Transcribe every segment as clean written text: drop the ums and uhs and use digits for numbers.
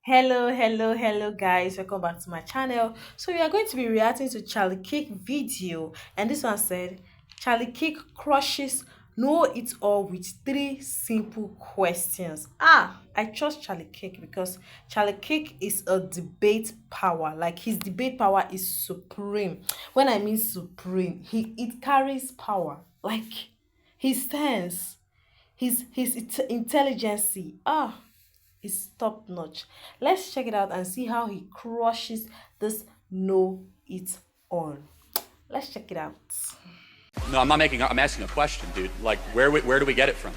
Hello, guys. Welcome back to my channel. So, we are going to be reacting to Charlie Cake video, and this one said Charlie Cake crushes know it all with three simple questions. I trust Charlie Cake because Charlie Cake is a debate power. Like his debate power is supreme. When I mean supreme, he it carries power. Like his stance, his intelligence. Is top notch. Let's check it out and see how he crushes this know it all. Let's check it out. No, I'm not making. I'm asking a question, dude. Like, where do we get it from?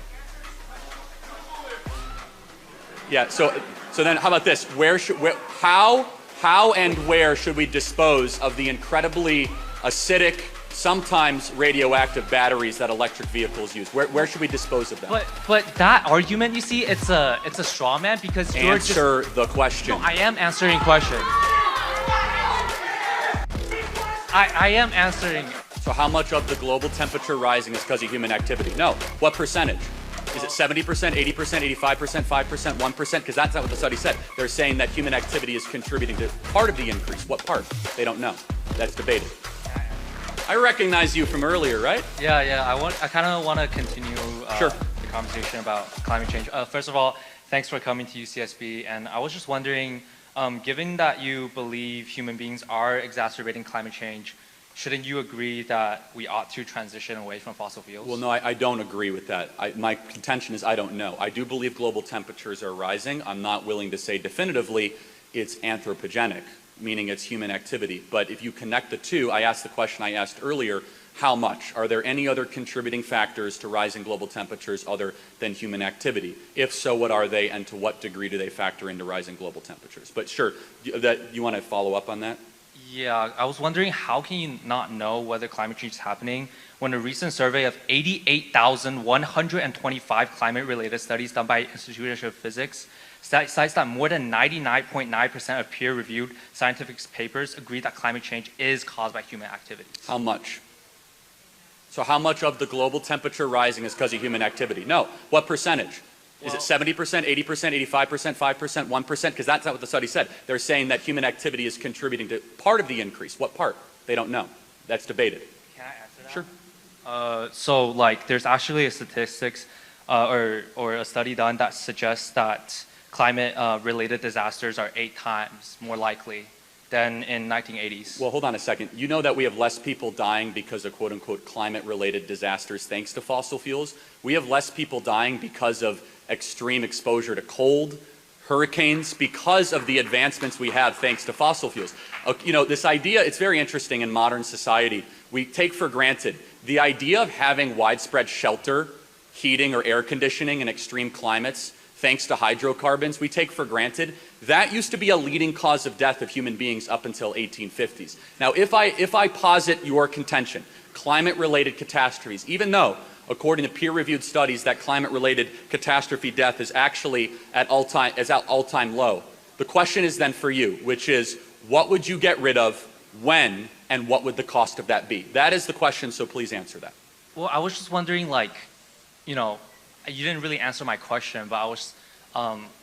Yeah. So then, how about this? How and where should we dispose of the incredibly acidic, sometimes radioactive batteries that electric vehicles use? Where should we dispose of them? But that argument, you see, it's a straw man because you're just. Answer the question. No, I am answering question. I am answering. So how much of the global temperature rising is because of human activity? No. What percentage? Is it 70%, 80%, 85%, 5%, 1%? Because that's not what the study said. They're saying that human activity is contributing to part of the increase. What part? They don't know. That's debated. I recognize you from earlier, right? Yeah. I kind of want to continue Sure. the conversation about climate change. First of all, thanks for coming to UCSB. And I was just wondering, given that you believe human beings are exacerbating climate change, shouldn't you agree that we ought to transition away from fossil fuels? Well, no, I don't agree with that. My contention is I don't know. I do believe global temperatures are rising. I'm not willing to say definitively it's anthropogenic, meaning it's human activity. But if you connect the two, I asked the question I asked earlier, how much? Are there any other contributing factors to rising global temperatures other than human activity? If so, what are they, and to what degree do they factor into rising global temperatures? But sure, you want to follow up on that? Yeah, I was wondering how can you not know whether climate change is happening when a recent survey of 88,125 climate-related studies done by Institute of Physics cites that more than 99.9% of peer-reviewed scientific papers agree that climate change is caused by human activities. How much? So how much of the global temperature rising is because of human activity? No. What percentage? Is it 70%, 80%, 85%, 5%, 1%? Because that's not what the study said. They're saying that human activity is contributing to part of the increase. What part? They don't know. That's debated. Can I answer that? Sure. So like there's actually a statistics or a study done that suggests that climate related disasters are 8 times more likely than in 1980s. Well, hold on a second. You know that we have less people dying because of quote-unquote climate-related disasters thanks to fossil fuels? We have less people dying because of extreme exposure to cold, hurricanes, because of the advancements we have thanks to fossil fuels. You know, this idea, it's very interesting in modern society. We take for granted the idea of having widespread shelter, heating, or air conditioning in extreme climates thanks to hydrocarbons, we take for granted. That used to be a leading cause of death of human beings up until 1850s. Now, if I posit your contention, climate-related catastrophes, even though, according to peer-reviewed studies, that climate-related catastrophe death is actually at all-time low, the question is then for you, which is, what would you get rid of, when, and what would the cost of that be? That is the question, so please answer that. Well, I was just wondering, like, you know, you didn't really answer my question, but I was,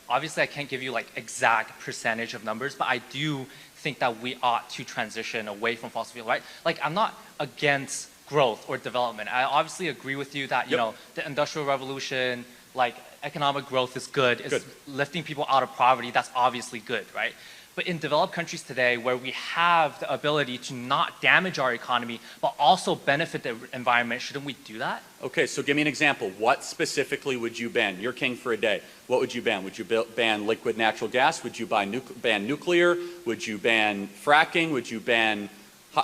obviously I can't give you like exact percentage of numbers, but I do think that we ought to transition away from fossil fuel, right? Like, I'm not against growth or development. I obviously agree with you that, you know, the Industrial Revolution, like economic growth is good. It's lifting people out of poverty. That's obviously good, right? But in developed countries today, where we have the ability to not damage our economy, but also benefit the environment, shouldn't we do that? Okay, so give me an example. What specifically would you ban? You're king for a day. What would you ban? Would you ban liquid natural gas? Would you ban nuclear? Would you ban fracking? Would you ban,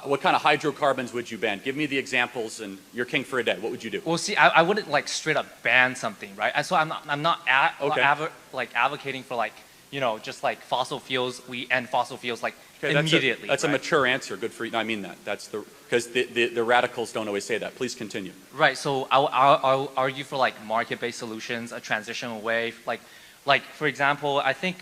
what kind of hydrocarbons would you ban? Give me the examples, and you're king for a day. What would you do? Well, see, I wouldn't like straight up ban something, right? And so I'm not advocating for like, you know, just like fossil fuels, we end fossil fuels like immediately. That's right? a mature answer. Good for you. No, I mean that. That's because the radicals don't always say that. Please continue. Right. So I'll argue for like market-based solutions, a transition away, like for example, I think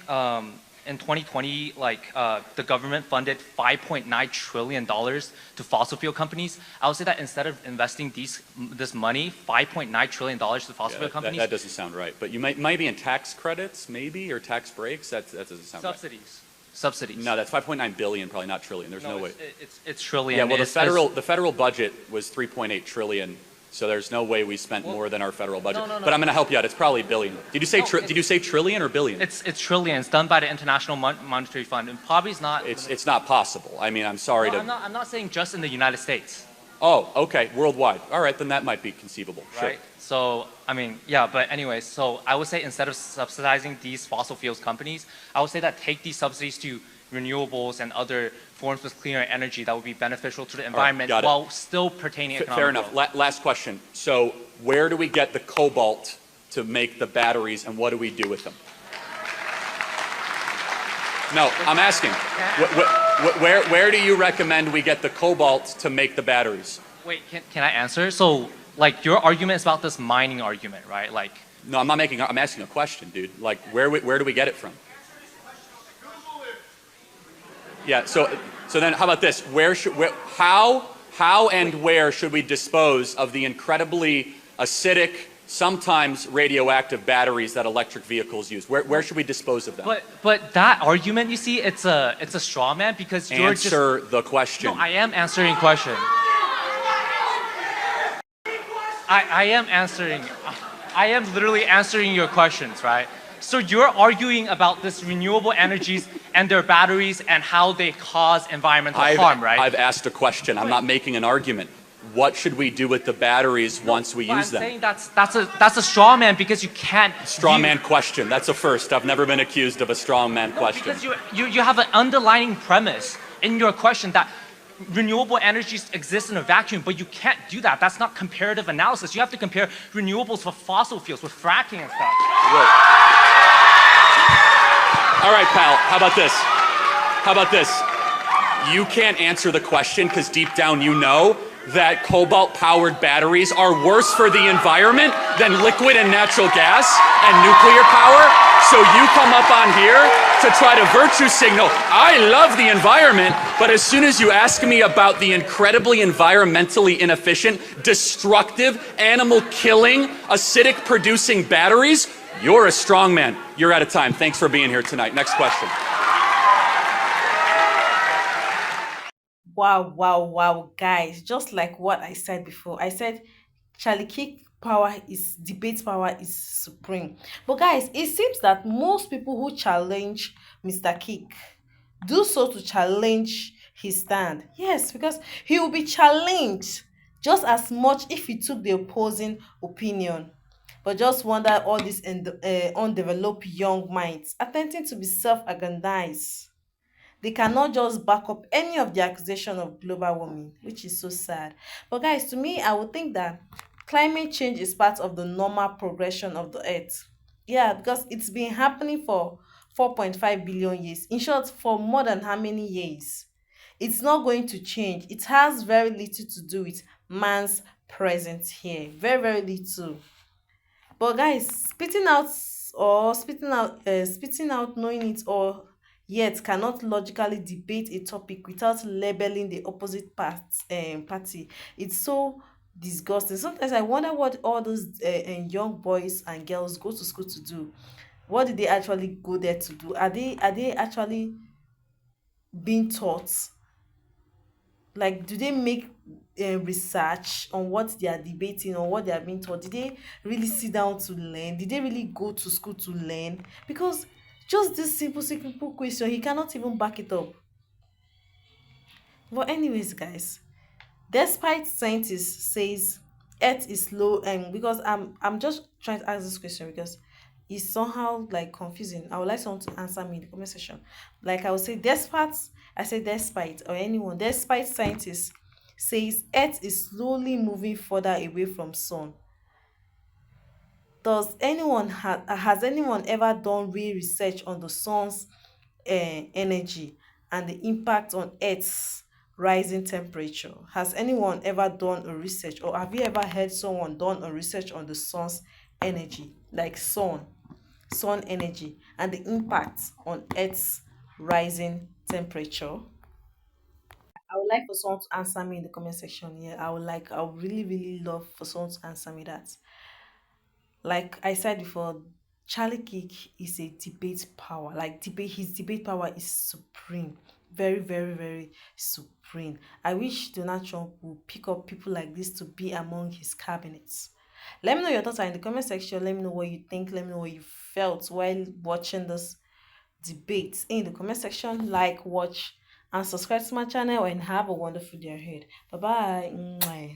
in 2020, like the government funded $5.9 trillion to fossil fuel companies. I would say that instead of investing this money, $5.9 trillion to fossil fuel companies, that doesn't sound right. But you might be in tax credits, maybe, or tax breaks. That doesn't sound right. subsidies. No, that's 5.9 billion, probably not trillion. There's no way. It's trillion. Yeah, well, It's- the federal budget was 3.8 trillion, so there's no way we spent more than our federal budget. no, no. But I'm going to help you out. It's probably billion. Did you say No, did you say trillion or billion? It's trillions done by the International Monetary Fund, and probably is not. It's not possible. I mean, I'm sorry Well, to. I'm not saying just in the United States, Oh, okay, worldwide. All right, then that might be conceivable. Sure. right? So I mean, yeah, but anyways, so I would say instead of subsidizing these fossil fuels companies, I would say that take these subsidies to renewables and other forms of cleaner energy that would be beneficial to the environment got it. while still pertaining economic Fair enough. growth. Last question. So, where do we get the cobalt to make the batteries, and what do we do with them? No, I'm asking. Where do you recommend we get the cobalt to make the batteries? Wait, can I answer? So like your argument is about this mining argument, right? Like No, I'm not making. I'm asking a question, dude. Like, where do we get it from? Yeah. So then, how about this? How and where should we dispose of the incredibly acidic, sometimes radioactive batteries that electric vehicles use? Where should we dispose of them? but that argument, you see, it's a straw man because you're just Answer the question. No, I am answering question. I am answering. I am literally answering your questions, right? So you're arguing about this renewable energies and their batteries and how they cause environmental harm, right? I've asked a question. I'm not making an argument. What should we do with the batteries once we But use I'm them? saying that's a straw man because you can't Straw man question. That's a first. I've never been accused of a straw man question. Because you have an underlying premise in your question that renewable energies exist in a vacuum, but you can't do that. That's not comparative analysis. You have to compare renewables with fossil fuels, with fracking and stuff. All right, pal. How about this? How about this? You can't answer the question because deep down you know that cobalt-powered batteries are worse for the environment than liquid and natural gas and nuclear power. So you come up on here to try to virtue signal, I love the environment, but as soon as you ask me about the incredibly environmentally inefficient, destructive, animal-killing, acidic-producing batteries, you're a strong man. You're out of time. Thanks for being here tonight. Next question. Wow, wow, wow, guys. Just like what I said before, I said Charlie Kirk debate power is supreme. But guys, it seems that most people who challenge Mr. Kirk do so to challenge his stand. Yes, because he will be challenged just as much if he took the opposing opinion. But just wonder all these undeveloped young minds attempting to be self-aggrandized. They cannot just back up any of the accusation of global warming, which is so sad. But guys, to me, I would think that climate change is part of the normal progression of the earth. Yeah, because it's been happening for 4.5 billion years. In short, for more than how many years? It's not going to change. It has very little to do with man's presence here. Very, very little. But guys, spitting out knowing it or yet cannot logically debate a topic without labeling the opposite party. It's so disgusting. Sometimes I wonder what all those young boys and girls go to school to do. What did they actually go there to do? Are they actually being taught? Like, do they make research on what they are debating or what they are being taught? Did they really sit down to learn? Did they really go to school to learn? Because just this simple question, he cannot even back it up. But anyways, guys, despite scientists says Earth is low, and because I'm just trying to ask this question because it's somehow like confusing. I would like someone to answer me in the comment section. Like I would say, despite or anyone, despite scientists says Earth is slowly moving further away from sun. Has anyone ever done real research on the sun's energy and the impact on Earth's rising temperature? Has anyone ever done a research, or have you ever heard someone done a research on the sun's energy, like sun? sun energy and the impact on Earth's rising temperature? I would like for someone to answer me in the comment section. Yeah, I would really, really love for someone to answer me that. Like I said before, Charlie Kirk is a debate power. Like debate, his debate power is supreme. Very, very, very supreme. I wish Donald Trump would pick up people like this to be among his cabinets. Let me know your thoughts are in the comment section. Let me know what you think. Let me know what you felt while watching this debate in the comment section. Like, watch, and subscribe to my channel and have a wonderful day ahead. Bye bye.